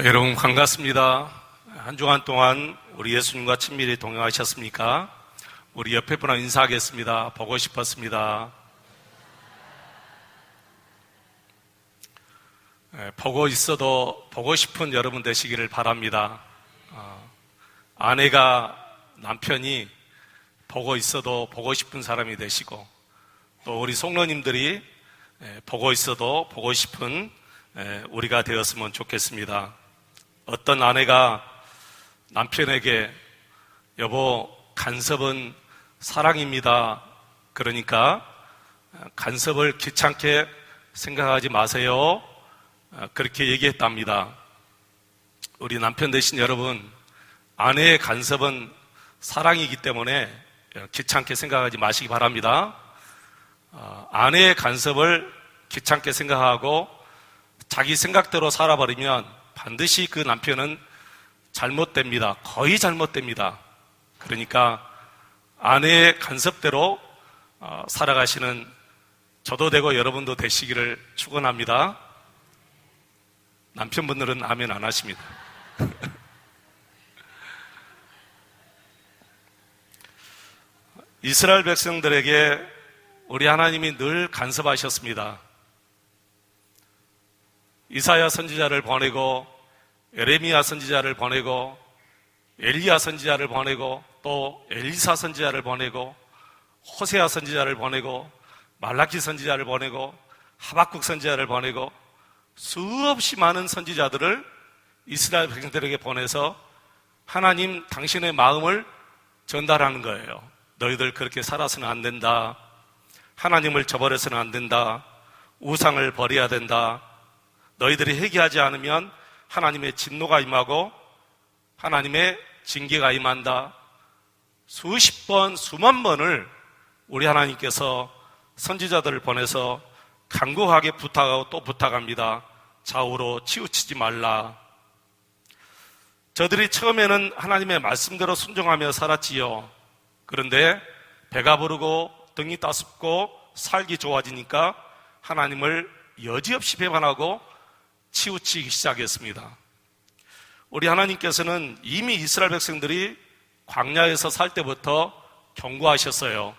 여러분 반갑습니다. 한 주간 동안 우리 예수님과 친밀히 동행하셨습니까? 우리 옆에 분하고 인사하겠습니다. 보고 싶었습니다. 보고 있어도 보고 싶은 여러분 되시기를 바랍니다. 아내가 남편이 보고 있어도 보고 싶은 사람이 되시고, 또 우리 성도님들이 보고 있어도 보고 싶은 우리가 되었으면 좋겠습니다. 어떤 아내가 남편에게 여보, 간섭은 사랑입니다. 그러니까 간섭을 귀찮게 생각하지 마세요. 그렇게 얘기했답니다. 우리 남편 되신 여러분, 아내의 간섭은 사랑이기 때문에 귀찮게 생각하지 마시기 바랍니다. 아내의 간섭을 귀찮게 생각하고 자기 생각대로 살아버리면 반드시 그 남편은 잘못됩니다. 거의 잘못됩니다. 그러니까 아내의 간섭대로 살아가시는 저도 되고 여러분도 되시기를 축원합니다. 남편분들은 아멘 안 하십니다. 이스라엘 백성들에게 우리 하나님이 늘 간섭하셨습니다. 이사야 선지자를 보내고, 에레미야 선지자를 보내고, 엘리야 선지자를 보내고, 또 엘리사 선지자를 보내고, 호세아 선지자를 보내고, 말라키 선지자를 보내고, 하박국 선지자를 보내고, 수없이 많은 선지자들을 이스라엘 백성들에게 보내서 하나님 당신의 마음을 전달하는 거예요. 너희들 그렇게 살아서는 안 된다. 하나님을 저버려서는 안 된다. 우상을 버려야 된다. 너희들이 회개하지 않으면 하나님의 진노가 임하고 하나님의 징계가 임한다. 수십 번, 수만 번을 우리 하나님께서 선지자들을 보내서 간곡하게 부탁하고 또 부탁합니다. 좌우로 치우치지 말라. 저들이 처음에는 하나님의 말씀대로 순종하며 살았지요. 그런데 배가 부르고 등이 따숩고 살기 좋아지니까 하나님을 여지없이 배반하고 치우치기 시작했습니다. 우리 하나님께서는 이미 이스라엘 백성들이 광야에서 살 때부터 경고하셨어요.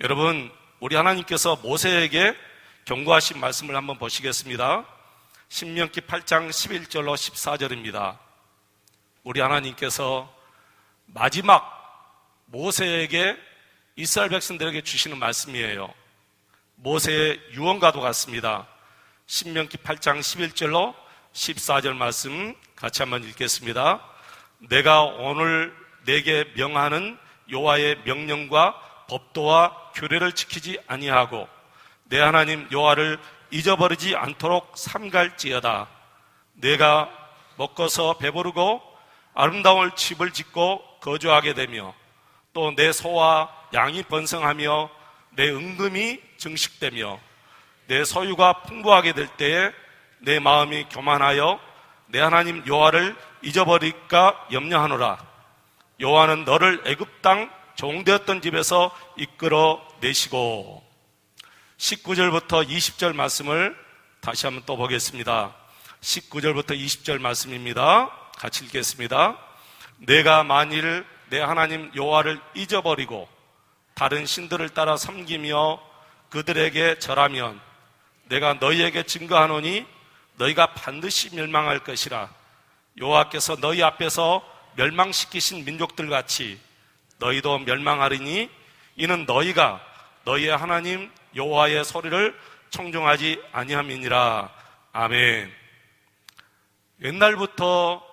여러분, 우리 하나님께서 모세에게 경고하신 말씀을 한번 보시겠습니다. 신명기 8장 11절로 14절입니다. 우리 하나님께서 마지막 모세에게 이스라엘 백성들에게 주시는 말씀이에요. 모세의 유언과도 같습니다. 신명기 8장 11절로 14절 말씀 같이 한번 읽겠습니다. 내가 오늘 내게 명하는 여호와의 명령과 법도와 규례를 지키지 아니하고 내 하나님 여호와를 잊어버리지 않도록 삼갈지어다. 내가 먹고서 배부르고 아름다운 집을 짓고 거주하게 되며 또 내 소와 양이 번성하며 내 은금이 증식되며 내 소유가 풍부하게 될 때에 내 마음이 교만하여 내 하나님 여호와를 잊어버릴까 염려하노라. 여호와는 너를 애굽 땅 종되었던 집에서 이끌어 내시고. 19절부터 20절 말씀을 다시 한번 또 보겠습니다. 19절부터 20절 말씀입니다. 같이 읽겠습니다. 내가 만일 내 하나님 여호와를 잊어버리고 다른 신들을 따라 섬기며 그들에게 절하면 내가 너희에게 증거하노니 너희가 반드시 멸망할 것이라. 여호와께서 너희 앞에서 멸망시키신 민족들 같이 너희도 멸망하리니 이는 너희가 너희의 하나님 여호와의 소리를 청종하지 아니함이니라. 아멘. 옛날부터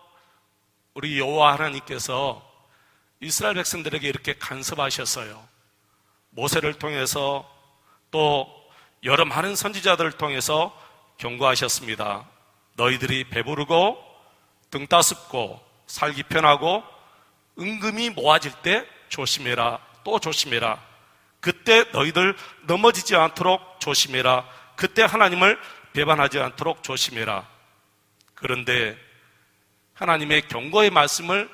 우리 여호와 하나님께서 이스라엘 백성들에게 이렇게 간섭하셨어요. 모세를 통해서 또 여러 많은 선지자들을 통해서 경고하셨습니다. 너희들이 배부르고 등 따숩고 살기 편하고 은금이 모아질 때 조심해라. 또 조심해라. 그때 너희들 넘어지지 않도록 조심해라. 그때 하나님을 배반하지 않도록 조심해라. 그런데 하나님의 경고의 말씀을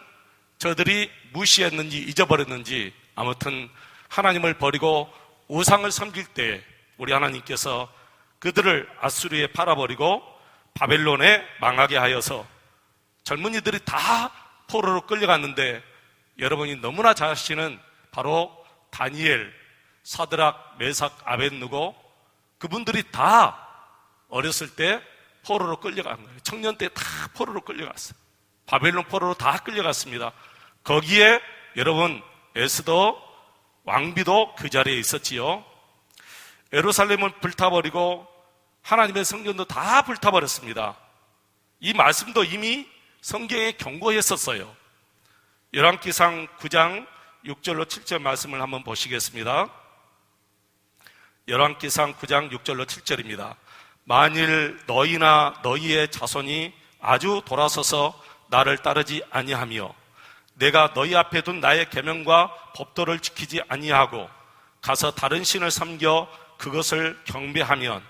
저들이 무시했는지 잊어버렸는지 아무튼 하나님을 버리고 우상을 섬길 때 우리 하나님께서 그들을 아수르에 팔아버리고 바벨론에 망하게 하여서 젊은이들이 다 포로로 끌려갔는데 여러분이 너무나 잘 아시는 바로 다니엘, 사드락, 메삭, 아벳느고 그분들이 다 어렸을 때 포로로 끌려간 거예요. 청년 때 다 포로로 끌려갔어요. 바벨론 포로로 다 끌려갔습니다. 거기에 여러분 에스더 왕비도 그 자리에 있었지요. 예루살렘은 불타버리고 하나님의 성전도 다 불타버렸습니다. 이 말씀도 이미 성경에 경고했었어요. 열왕기상 9장 6절로 7절 말씀을 한번 보시겠습니다. 열왕기상 9장 6절로 7절입니다. 만일 너희나 너희의 자손이 아주 돌아서서 나를 따르지 아니하며 내가 너희 앞에 둔 나의 계명과 법도를 지키지 아니하고 가서 다른 신을 섬겨 그것을 경배하면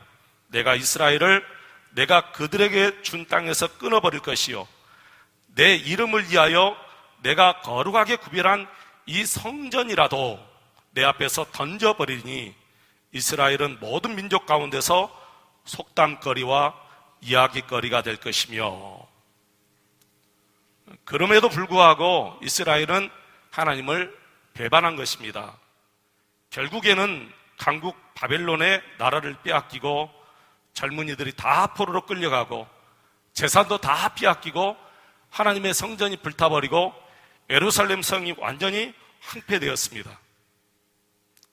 내가 이스라엘을 내가 그들에게 준 땅에서 끊어버릴 것이요 내 이름을 위하여 내가 거룩하게 구별한 이 성전이라도 내 앞에서 던져버리니 이스라엘은 모든 민족 가운데서 속담거리와 이야기거리가 될 것이며 그럼에도 불구하고 이스라엘은 하나님을 배반한 것입니다. 결국에는 강국 바벨론의 나라를 빼앗기고 젊은이들이 다 포로로 끌려가고 재산도 다 빼앗기고 하나님의 성전이 불타버리고 예루살렘 성이 완전히 황폐되었습니다.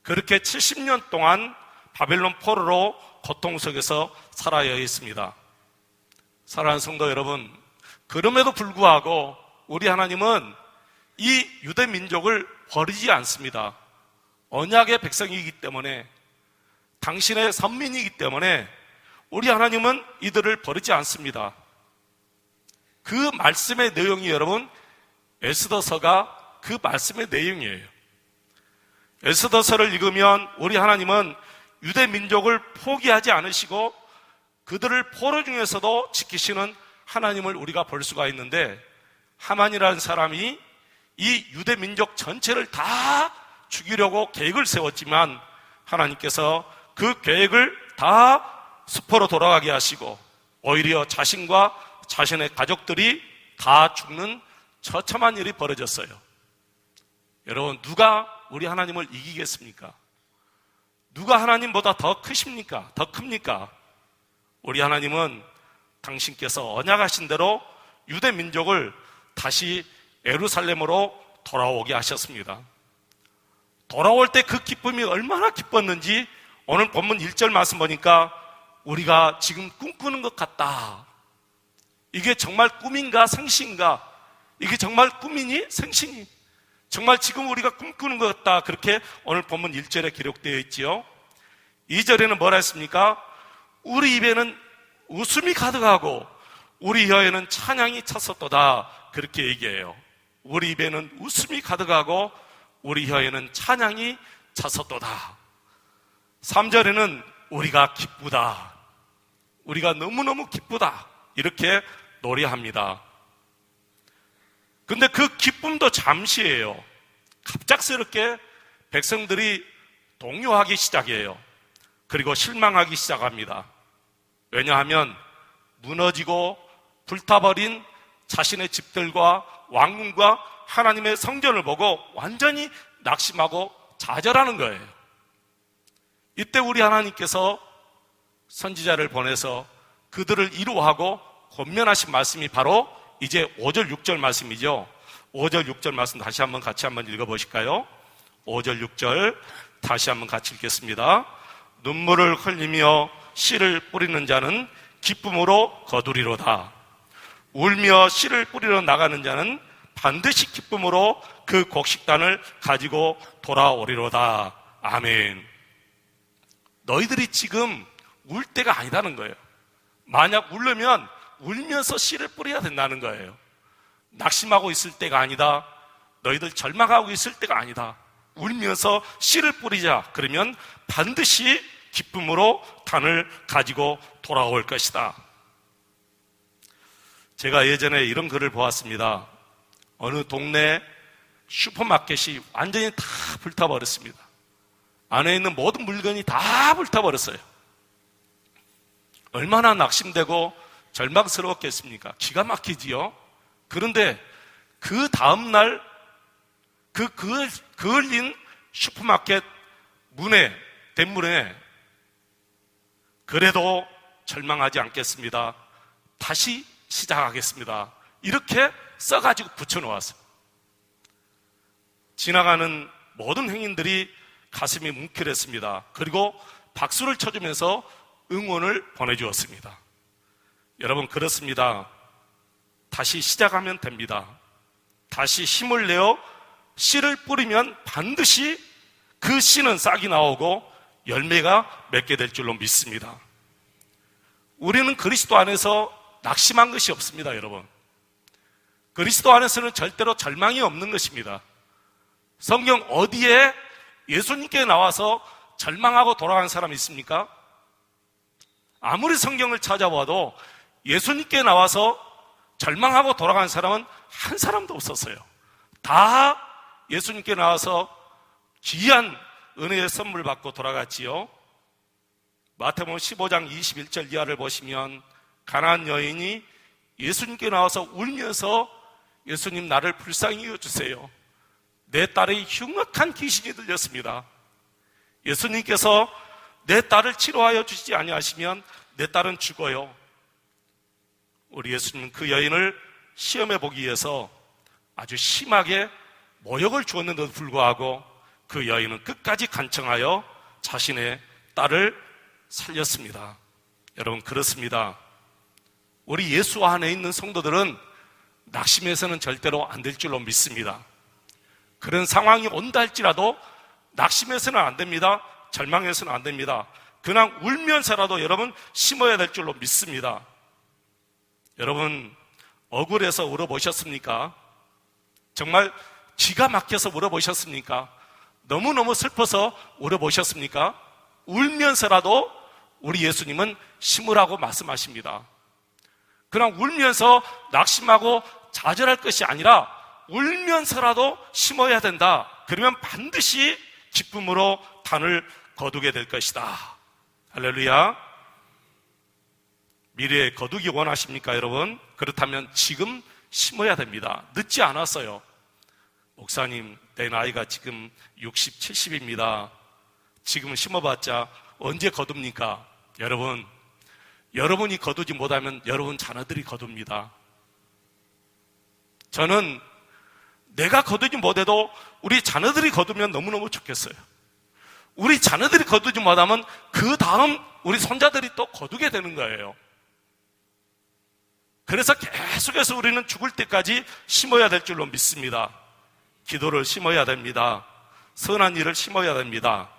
그렇게 70년 동안 바벨론 포로로 고통 속에서 살아야 했습니다. 사랑하는 성도 여러분, 그럼에도 불구하고 우리 하나님은 이 유대 민족을 버리지 않습니다. 언약의 백성이기 때문에 당신의 선민이기 때문에 우리 하나님은 이들을 버리지 않습니다. 그 말씀의 내용이 여러분 에스더서가 그 말씀의 내용이에요. 에스더서를 읽으면 우리 하나님은 유대 민족을 포기하지 않으시고 그들을 포로 중에서도 지키시는 하나님을 우리가 볼 수가 있는데 하만이라는 사람이 이 유대 민족 전체를 다 죽이려고 계획을 세웠지만 하나님께서 그 계획을 다 수포로 돌아가게 하시고 오히려 자신과 자신의 가족들이 다 죽는 처참한 일이 벌어졌어요. 여러분, 누가 우리 하나님을 이기겠습니까? 누가 하나님보다 더 크십니까? 더 큽니까? 우리 하나님은 당신께서 언약하신 대로 유대 민족을 다시 예루살렘으로 돌아오게 하셨습니다. 돌아올 때 그 기쁨이 얼마나 기뻤는지 오늘 본문 1절 말씀 보니까 우리가 지금 꿈꾸는 것 같다. 이게 정말 꿈인가 생시인가? 이게 정말 꿈이니 생시니? 정말 지금 우리가 꿈꾸는 것 같다. 그렇게 오늘 본문 1절에 기록되어 있지요. 2절에는 뭐라 했습니까? 우리 입에는 웃음이 가득하고 우리 혀에는 찬양이 찼었도다. 그렇게 얘기해요. 우리 입에는 웃음이 가득하고 우리 혀에는 찬양이 찼었도다. 3절에는 우리가 기쁘다. 우리가 너무너무 기쁘다. 이렇게 노래합니다. 근데 그 기쁨도 잠시예요. 갑작스럽게 백성들이 동요하기 시작해요. 그리고 실망하기 시작합니다. 왜냐하면 무너지고 불타버린 자신의 집들과 왕궁과 하나님의 성전을 보고 완전히 낙심하고 좌절하는 거예요. 이때 우리 하나님께서 선지자를 보내서 그들을 위로하고 권면하신 말씀이 바로 이제 5절 6절 말씀이죠. 5절 6절 말씀 다시 한번 같이 한번 읽어보실까요? 5절 6절 다시 한번 같이 읽겠습니다. 눈물을 흘리며 씨를 뿌리는 자는 기쁨으로 거두리로다. 울며 씨를 뿌리러 나가는 자는 반드시 기쁨으로 그 곡식단을 가지고 돌아오리로다. 아멘. 너희들이 지금 울 때가 아니다는 거예요. 만약 울려면 울면서 씨를 뿌려야 된다는 거예요. 낙심하고 있을 때가 아니다. 너희들 절망하고 있을 때가 아니다. 울면서 씨를 뿌리자. 그러면 반드시 기쁨으로 단을 가지고 돌아올 것이다. 제가 예전에 이런 글을 보았습니다. 어느 동네 슈퍼마켓이 완전히 다 불타버렸습니다. 안에 있는 모든 물건이 다 불타버렸어요. 얼마나 낙심되고 절망스러웠겠습니까? 기가 막히지요. 그런데 그 다음날 그을린 슈퍼마켓 대문에 그래도 절망하지 않겠습니다. 다시 시작하겠습니다. 이렇게 써가지고 붙여놓았어요. 지나가는 모든 행인들이 가슴이 뭉클했습니다. 그리고 박수를 쳐주면서 응원을 보내주었습니다. 여러분, 그렇습니다. 다시 시작하면 됩니다. 다시 힘을 내어 씨를 뿌리면 반드시 그 씨는 싹이 나오고 열매가 맺게 될 줄로 믿습니다. 우리는 그리스도 안에서 낙심한 것이 없습니다, 여러분. 그리스도 안에서는 절대로 절망이 없는 것입니다. 성경 어디에 예수님께 나와서 절망하고 돌아간 사람이 있습니까? 아무리 성경을 찾아봐도 예수님께 나와서 절망하고 돌아간 사람은 한 사람도 없었어요. 다 예수님께 나와서 귀한 은혜의 선물 받고 돌아갔지요. 마태복음 15장 21절 이하를 보시면 가나안 여인이 예수님께 나와서 울면서 예수님, 나를 불쌍히 여주세요. 내 딸의 흉악한 귀신이 들렸습니다. 예수님께서 내 딸을 치료하여 주시지 아니하시면 내 딸은 죽어요. 우리 예수님은 그 여인을 시험해 보기 위해서 아주 심하게 모욕을 주었는데도 불구하고 그 여인은 끝까지 간청하여 자신의 딸을 살렸습니다. 여러분, 그렇습니다. 우리 예수 안에 있는 성도들은 낙심해서는 절대로 안 될 줄로 믿습니다. 그런 상황이 온다 할지라도 낙심해서는 안 됩니다. 절망해서는 안 됩니다. 그냥 울면서라도 여러분 심어야 될 줄로 믿습니다. 여러분, 억울해서 울어보셨습니까? 정말 기가 막혀서 울어보셨습니까? 너무너무 슬퍼서 울어보셨습니까? 울면서라도 우리 예수님은 심으라고 말씀하십니다. 그냥 울면서 낙심하고 좌절할 것이 아니라 울면서라도 심어야 된다. 그러면 반드시 기쁨으로 단을 거두게 될 것이다. 할렐루야. 미래에 거두기 원하십니까, 여러분? 그렇다면 지금 심어야 됩니다. 늦지 않았어요. 목사님, 내 나이가 지금 60, 70입니다. 지금 심어봤자 언제 거둡니까? 여러분, 여러분이 거두지 못하면 여러분 자녀들이 거둡니다. 저는 내가 거두지 못해도 우리 자녀들이 거두면 너무너무 좋겠어요. 우리 자녀들이 거두지 못하면 그 다음 우리 손자들이 또 거두게 되는 거예요. 그래서 계속해서 우리는 죽을 때까지 심어야 될 줄로 믿습니다. 기도를 심어야 됩니다. 선한 일을 심어야 됩니다.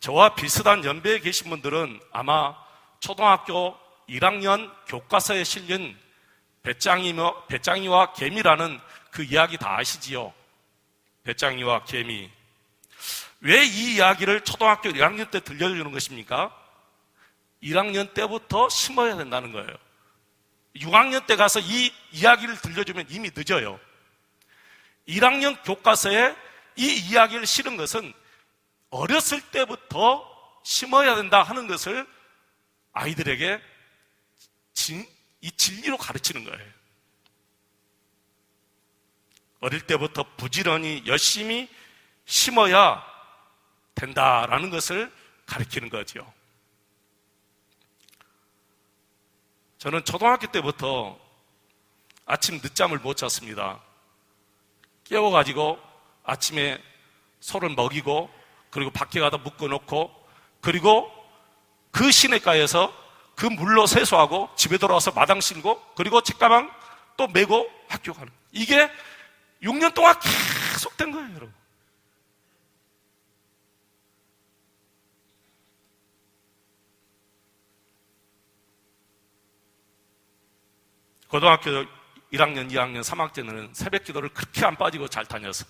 저와 비슷한 연배에 계신 분들은 아마 초등학교 1학년 교과서에 실린 배짱이와 개미라는 그 이야기 다 아시지요? 배짱이와 개미. 왜 이 이야기를 초등학교 1학년 때 들려주는 것입니까? 1학년 때부터 심어야 된다는 거예요. 6학년 때 가서 이 이야기를 들려주면 이미 늦어요. 1학년 교과서에 이 이야기를 실은 것은 어렸을 때부터 심어야 된다 하는 것을 아이들에게 이 진리로 가르치는 거예요. 어릴 때부터 부지런히 열심히 심어야 된다라는 것을 가르치는 거죠. 저는 초등학교 때부터 아침 늦잠을 못 잤습니다. 깨워가지고 아침에 소를 먹이고 그리고 밖에 가다 묶어놓고 그리고 그 시내가에서 그 물로 세수하고 집에 돌아와서 마당 쓸고 그리고 책가방 또 메고 학교 가는, 이게 6년 동안 계속 된 거예요, 여러분. 고등학교 1학년, 2학년, 3학년은 새벽 기도를 그렇게 안 빠지고 잘 다녔어요.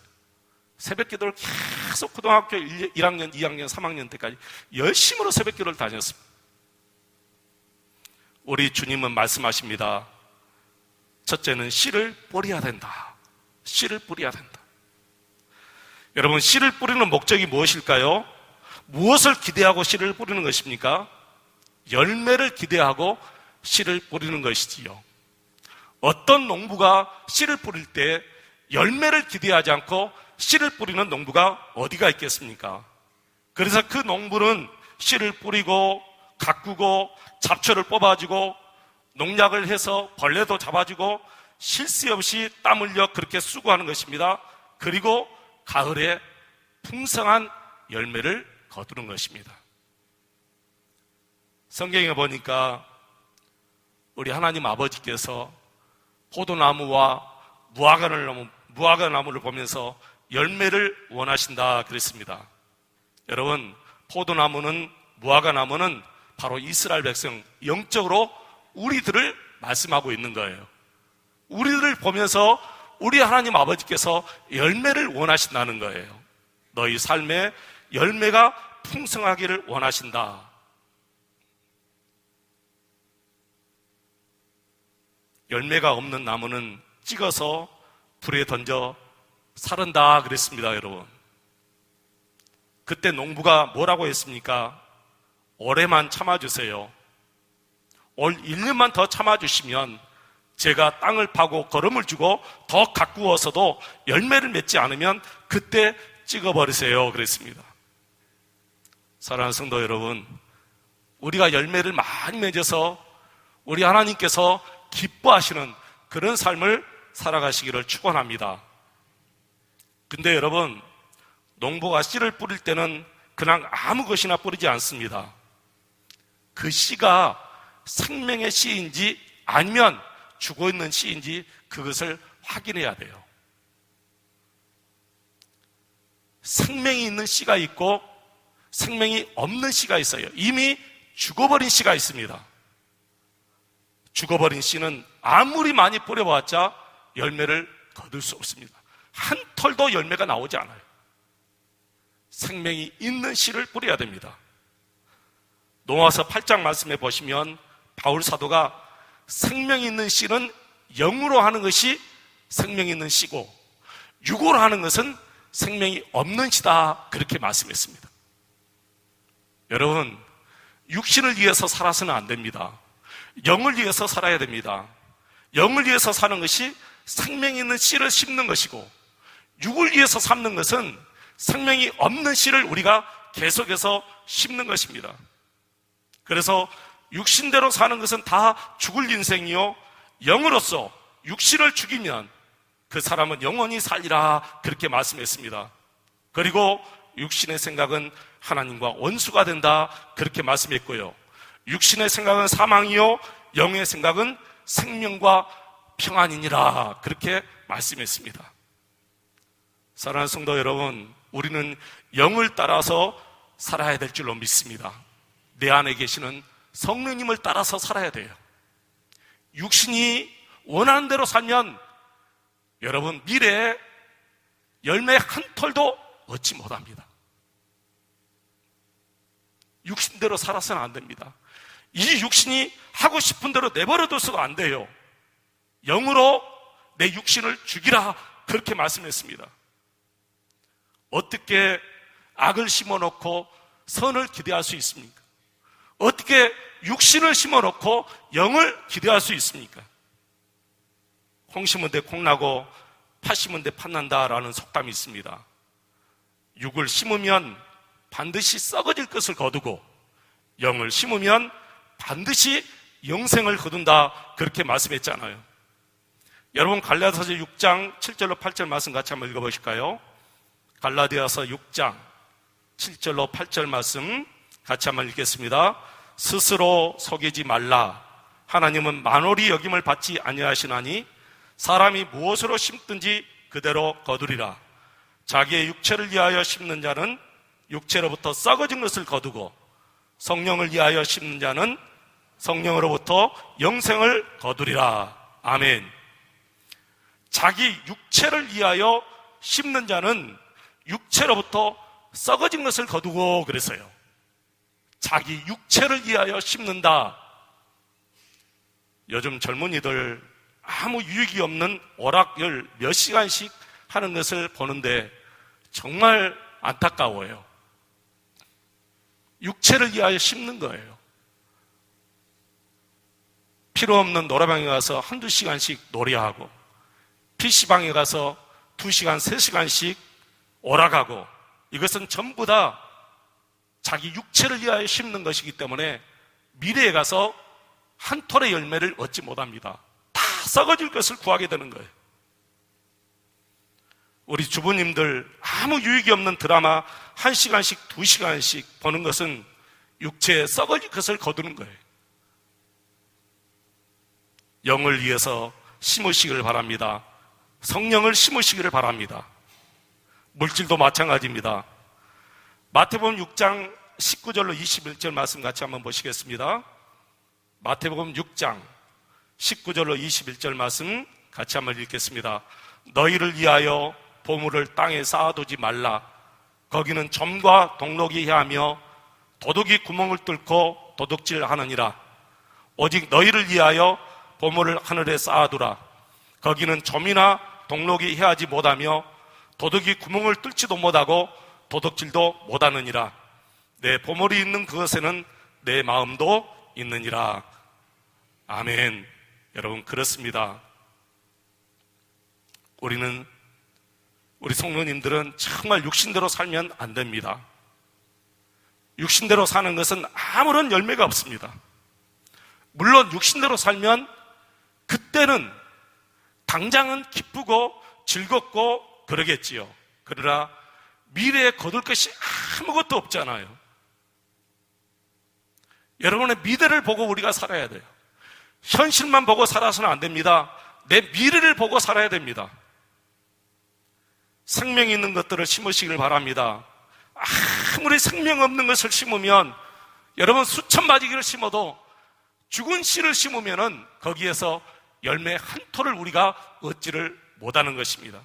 새벽 기도를 계속 고등학교 1학년, 2학년, 3학년 때까지 열심으로 새벽 기도를 다녔습니다. 우리 주님은 말씀하십니다. 첫째는 씨를 뿌려야 된다. 씨를 뿌려야 된다. 여러분, 씨를 뿌리는 목적이 무엇일까요? 무엇을 기대하고 씨를 뿌리는 것입니까? 열매를 기대하고 씨를 뿌리는 것이지요. 어떤 농부가 씨를 뿌릴 때 열매를 기대하지 않고 씨를 뿌리는 농부가 어디가 있겠습니까? 그래서 그 농부는 씨를 뿌리고 가꾸고 잡초를 뽑아주고 농약을 해서 벌레도 잡아주고 쉴 새 없이 땀 흘려 그렇게 수고하는 것입니다. 그리고 가을에 풍성한 열매를 거두는 것입니다. 성경에 보니까 우리 하나님 아버지께서 포도나무와 무화과나무를 보면서 열매를 원하신다 그랬습니다. 여러분, 포도나무는 무화과나무는 바로 이스라엘 백성, 영적으로 우리들을 말씀하고 있는 거예요. 우리들을 보면서 우리 하나님 아버지께서 열매를 원하신다는 거예요. 너희 삶에 열매가 풍성하기를 원하신다. 열매가 없는 나무는 찍어서 불에 던져 사른다 그랬습니다, 여러분. 그때 농부가 뭐라고 했습니까? 올해만 참아주세요. 올 1년만 더 참아주시면 제가 땅을 파고 거름을 주고 더 가꾸어서도 열매를 맺지 않으면 그때 찍어버리세요 그랬습니다. 사랑하는 성도 여러분, 우리가 열매를 많이 맺어서 우리 하나님께서 기뻐하시는 그런 삶을 살아가시기를 축원합니다. 근데 여러분, 농부가 씨를 뿌릴 때는 그냥 아무 것이나 뿌리지 않습니다. 그 씨가 생명의 씨인지 아니면 죽어있는 씨인지 그것을 확인해야 돼요. 생명이 있는 씨가 있고 생명이 없는 씨가 있어요. 이미 죽어버린 씨가 있습니다. 죽어버린 씨는 아무리 많이 뿌려봤자 열매를 거둘 수 없습니다. 한 털도 열매가 나오지 않아요. 생명이 있는 씨를 뿌려야 됩니다. 로마서 8장 말씀에 보시면 바울 사도가 생명이 있는 씨는 영으로 하는 것이 생명이 있는 씨고 육으로 하는 것은 생명이 없는 씨다 그렇게 말씀했습니다. 여러분, 육신을 위해서 살아서는 안 됩니다. 영을 위해서 살아야 됩니다. 영을 위해서 사는 것이 생명이 있는 씨를 심는 것이고 육을 위해서 삶는 것은 생명이 없는 씨를 우리가 계속해서 심는 것입니다. 그래서 육신대로 사는 것은 다 죽을 인생이요, 영으로서 육신을 죽이면 그 사람은 영원히 살리라 그렇게 말씀했습니다. 그리고 육신의 생각은 하나님과 원수가 된다 그렇게 말씀했고요, 육신의 생각은 사망이요 영의 생각은 생명과 평안이니라 그렇게 말씀했습니다. 사랑하는 성도 여러분, 우리는 영을 따라서 살아야 될 줄로 믿습니다. 내 안에 계시는 성령님을 따라서 살아야 돼요. 육신이 원하는 대로 살면 여러분 미래에 열매 한 털도 얻지 못합니다. 육신대로 살아서는 안 됩니다. 이 육신이 하고 싶은 대로 내버려둬서도 안 돼요. 영으로 내 육신을 죽이라 그렇게 말씀했습니다. 어떻게 악을 심어놓고 선을 기대할 수 있습니까? 어떻게 육신을 심어놓고 영을 기대할 수 있습니까? 콩 심은 데 콩 나고 팥 심은 데 팥 난다라는 속담이 있습니다. 육을 심으면 반드시 썩어질 것을 거두고 영을 심으면 반드시 영생을 거둔다 그렇게 말씀했잖아요. 여러분, 갈라디아서 6장 7절로 8절 말씀 같이 한번 읽어보실까요? 갈라디아서 6장 7절로 8절 말씀 같이 한번 읽겠습니다. 스스로 속이지 말라. 하나님은 만홀히 여김을 받지 아니하시나니 사람이 무엇으로 심든지 그대로 거두리라. 자기의 육체를 위하여 심는 자는 육체로부터 썩어진 것을 거두고 성령을 위하여 심는 자는 성령으로부터 영생을 거두리라. 아멘. 자기 육체를 위하여 심는 자는 육체로부터 썩어진 것을 거두고 그랬어요. 자기 육체를 위하여 심는다. 요즘 젊은이들 아무 유익이 없는 오락열 몇 시간씩 하는 것을 보는데 정말 안타까워요. 육체를 위하여 심는 거예요. 필요 없는 노래방에 가서 한두 시간씩 노래하고, PC방에 가서 2시간, 3시간씩 오락하고, 이것은 전부 다 자기 육체를 위하여 심는 것이기 때문에 미래에 가서 한 톨의 열매를 얻지 못합니다. 다 썩어질 것을 구하게 되는 거예요. 우리 주부님들 아무 유익이 없는 드라마 1시간씩 2시간씩 보는 것은 육체에 썩어질 것을 거두는 거예요. 영을 위해서 심으시기를 바랍니다. 성령을 심으시기를 바랍니다. 물질도 마찬가지입니다. 마태복음 6장 19절로 21절 말씀 같이 한번 보시겠습니다. 마태복음 6장 19절로 21절 말씀 같이 한번 읽겠습니다. 너희를 위하여 보물을 땅에 쌓아두지 말라. 거기는 점과 동록이 해하며 도둑이 구멍을 뚫고 도둑질하느니라. 오직 너희를 위하여 보물을 하늘에 쌓아두라. 거기는 점이나 동록이 해하지 못하며 도둑이 구멍을 뚫지도 못하고 도둑질도 못하느니라. 내 보물이 있는 그것에는 내 마음도 있느니라. 아멘. 여러분, 그렇습니다. 우리 성도님들은 정말 육신대로 살면 안 됩니다. 육신대로 사는 것은 아무런 열매가 없습니다. 물론 육신대로 살면 그때는 당장은 기쁘고 즐겁고 그러겠지요. 그러나 미래에 거둘 것이 아무것도 없잖아요. 여러분의 미래를 보고 우리가 살아야 돼요. 현실만 보고 살아서는 안 됩니다. 내 미래를 보고 살아야 됩니다. 생명이 있는 것들을 심으시길 바랍니다. 아무리 생명 없는 것을 심으면, 여러분 수천 마지기를 심어도 죽은 씨를 심으면은 거기에서 열매 한 톨을 우리가 얻지를 못하는 것입니다.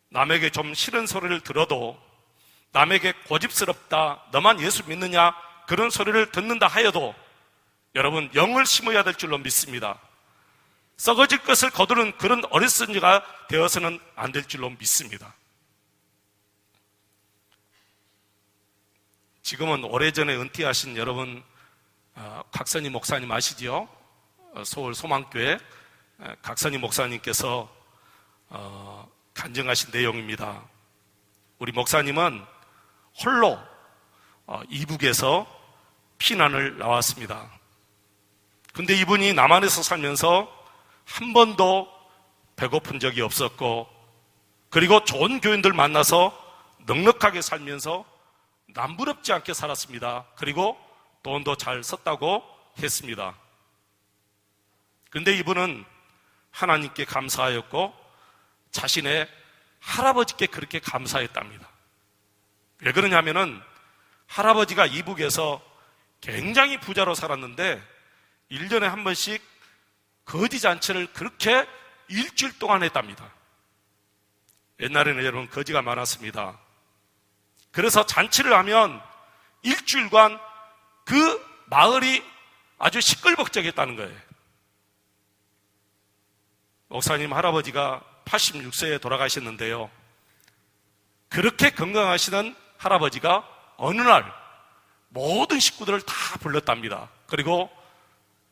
남에게 좀 싫은 소리를 들어도, 남에게 고집스럽다, 너만 예수 믿느냐, 그런 소리를 듣는다 하여도 여러분 영을 심어야 될 줄로 믿습니다. 썩어질 것을 거두는 그런 어리석은자가 되어서는 안 될 줄로 믿습니다. 지금은 오래전에 은퇴하신 여러분, 각선희 목사님 아시지요? 서울 소망교회 각선희 목사님께서 간증하신 내용입니다. 우리 목사님은 홀로 이북에서 피난을 나왔습니다. 근데 이분이 남한에서 살면서 한 번도 배고픈 적이 없었고, 그리고 좋은 교인들 만나서 넉넉하게 살면서 남부럽지 않게 살았습니다. 그리고 돈도 잘 썼다고 했습니다. 근데 이분은 하나님께 감사하였고 자신의 할아버지께 그렇게 감사했답니다. 왜 그러냐면은 할아버지가 이북에서 굉장히 부자로 살았는데 1년에 한 번씩 거지 잔치를 그렇게 일주일 동안 했답니다. 옛날에는 여러분 거지가 많았습니다. 그래서 잔치를 하면 일주일간 그 마을이 아주 시끌벅적했다는 거예요. 목사님 할아버지가 86세에 돌아가셨는데요, 그렇게 건강하시던 할아버지가 어느 날 모든 식구들을 다 불렀답니다. 그리고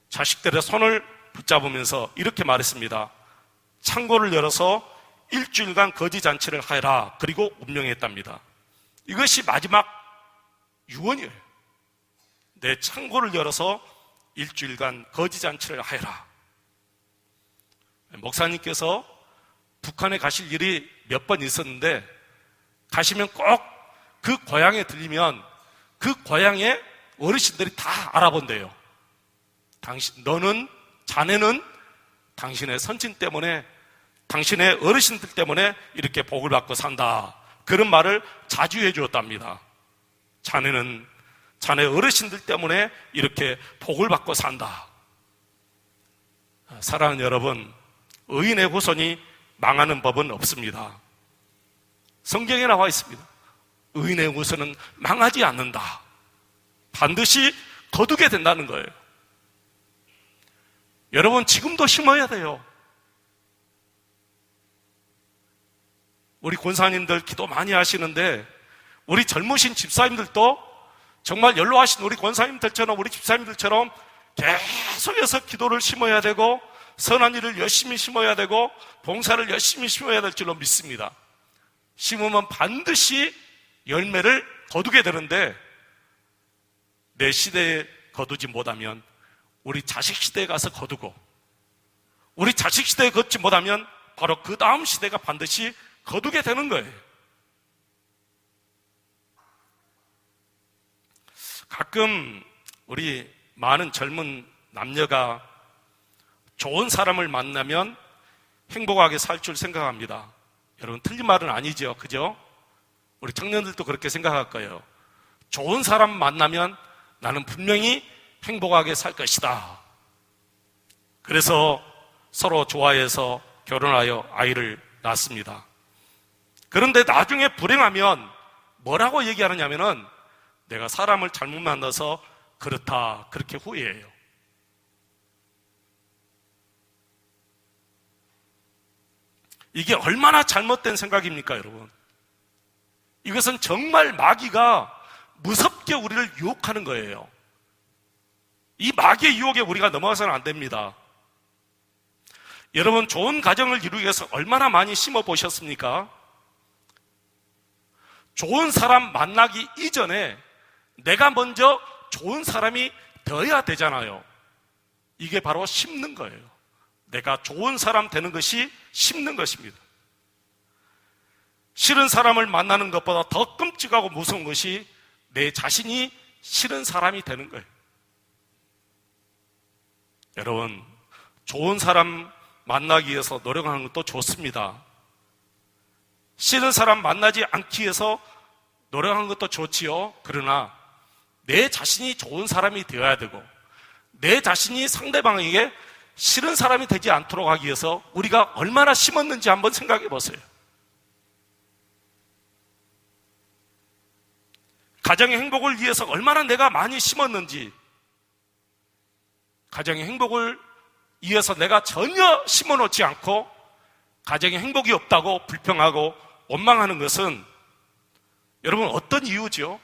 자식들의 손을 붙잡으면서 이렇게 말했습니다. 창고를 열어서 일주일간 거지 잔치를 하여라. 그리고 운명했답니다. 이것이 마지막 유언이에요. 내 창고를 열어서 일주일간 거지 잔치를 하여라. 목사님께서 북한에 가실 일이 몇 번 있었는데, 가시면 꼭 그 고향에 들리면 그 고향의 어르신들이 다 알아본대요. 자네는 당신의 선진 때문에, 당신의 어르신들 때문에 이렇게 복을 받고 산다. 그런 말을 자주 해주었답니다. 자네는 자네 어르신들 때문에 이렇게 복을 받고 산다. 사랑하는 여러분, 의인의 후손이 망하는 법은 없습니다. 성경에 나와 있습니다. 의인의 후손은 망하지 않는다. 반드시 거두게 된다는 거예요. 여러분, 지금도 심어야 돼요. 우리 권사님들 기도 많이 하시는데, 우리 젊으신 집사님들도 정말 연로하신 우리 권사님들처럼, 우리 집사님들처럼 계속해서 기도를 심어야 되고 선한 일을 열심히 심어야 되고 봉사를 열심히 심어야 될 줄로 믿습니다. 심으면 반드시 열매를 거두게 되는데 내 시대에 거두지 못하면 우리 자식 시대에 가서 거두고 우리 자식 시대에 걷지 못하면 바로 그 다음 시대가 반드시 거두게 되는 거예요. 가끔 우리 많은 젊은 남녀가 좋은 사람을 만나면 행복하게 살 줄 생각합니다. 여러분 틀린 말은 아니죠, 그죠? 우리 청년들도 그렇게 생각할 거예요. 좋은 사람 만나면 나는 분명히 행복하게 살 것이다. 그래서 서로 좋아해서 결혼하여 아이를 낳습니다. 그런데 나중에 불행하면 뭐라고 얘기하느냐면은 내가 사람을 잘못 만나서 그렇다, 그렇게 후회해요. 이게 얼마나 잘못된 생각입니까, 여러분? 이것은 정말 마귀가 무섭게 우리를 유혹하는 거예요. 이 마귀의 유혹에 우리가 넘어가서는 안 됩니다. 여러분, 좋은 가정을 이루기 위해서 얼마나 많이 심어보셨습니까? 좋은 사람 만나기 이전에 내가 먼저 좋은 사람이 되어야 되잖아요. 이게 바로 심는 거예요. 내가 좋은 사람 되는 것이 심는 것입니다. 싫은 사람을 만나는 것보다 더 끔찍하고 무서운 것이 내 자신이 싫은 사람이 되는 거예요. 여러분, 좋은 사람 만나기 위해서 노력하는 것도 좋습니다. 싫은 사람 만나지 않기 위해서 노력하는 것도 좋지요. 그러나 내 자신이 좋은 사람이 되어야 되고 내 자신이 상대방에게 싫은 사람이 되지 않도록 하기 위해서 우리가 얼마나 심었는지 한번 생각해 보세요. 가정의 행복을 위해서 얼마나 내가 많이 심었는지, 가정의 행복을 위해서 내가 전혀 심어놓지 않고 가정에 행복이 없다고 불평하고 원망하는 것은 여러분 어떤 이유죠?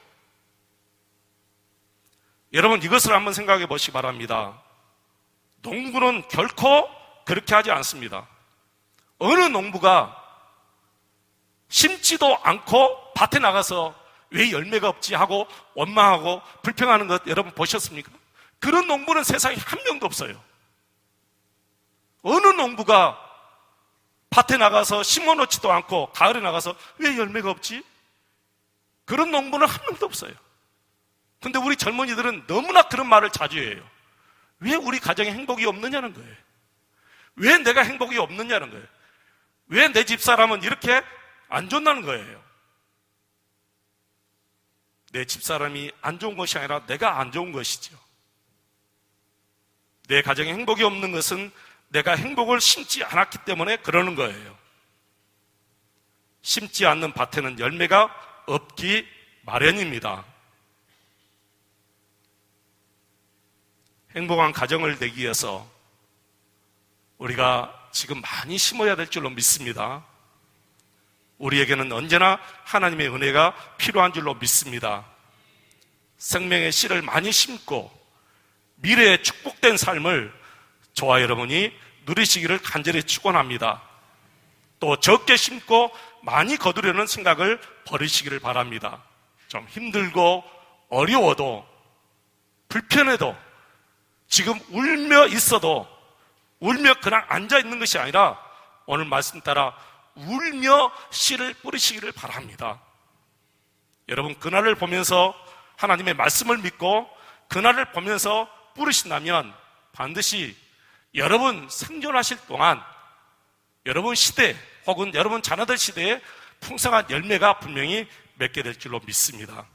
여러분 이것을 한번 생각해 보시기 바랍니다. 농부는 결코 그렇게 하지 않습니다. 어느 농부가 심지도 않고 밭에 나가서 왜 열매가 없지 하고 원망하고 불평하는 것 여러분 보셨습니까? 그런 농부는 세상에 한 명도 없어요. 어느 농부가 밭에 나가서 심어놓지도 않고 가을에 나가서 왜 열매가 없지? 그런 농부는 한 명도 없어요. 근데 우리 젊은이들은 너무나 그런 말을 자주 해요. 왜 우리 가정에 행복이 없느냐는 거예요. 왜 내가 행복이 없느냐는 거예요. 왜 내 집사람은 이렇게 안 좋다는 거예요. 내 집사람이 안 좋은 것이 아니라 내가 안 좋은 것이죠. 내 가정에 행복이 없는 것은 내가 행복을 심지 않았기 때문에 그러는 거예요. 심지 않는 밭에는 열매가 없기 마련입니다. 행복한 가정을 내기 위해서 우리가 지금 많이 심어야 될 줄로 믿습니다. 우리에게는 언제나 하나님의 은혜가 필요한 줄로 믿습니다. 생명의 씨를 많이 심고 미래의 축복된 삶을 저와 여러분이 누리시기를 간절히 축원합니다. 또 적게 심고 많이 거두려는 생각을 버리시기를 바랍니다. 좀 힘들고 어려워도 불편해도 지금 울며 있어도 울며 그냥 앉아 있는 것이 아니라 오늘 말씀 따라 울며 씨를 뿌리시기를 바랍니다. 여러분 그날을 보면서 하나님의 말씀을 믿고 그날을 보면서 뿌리신다면 반드시 여러분 생존하실 동안 여러분 시대 혹은 여러분 자녀들 시대에 풍성한 열매가 분명히 맺게 될 줄로 믿습니다.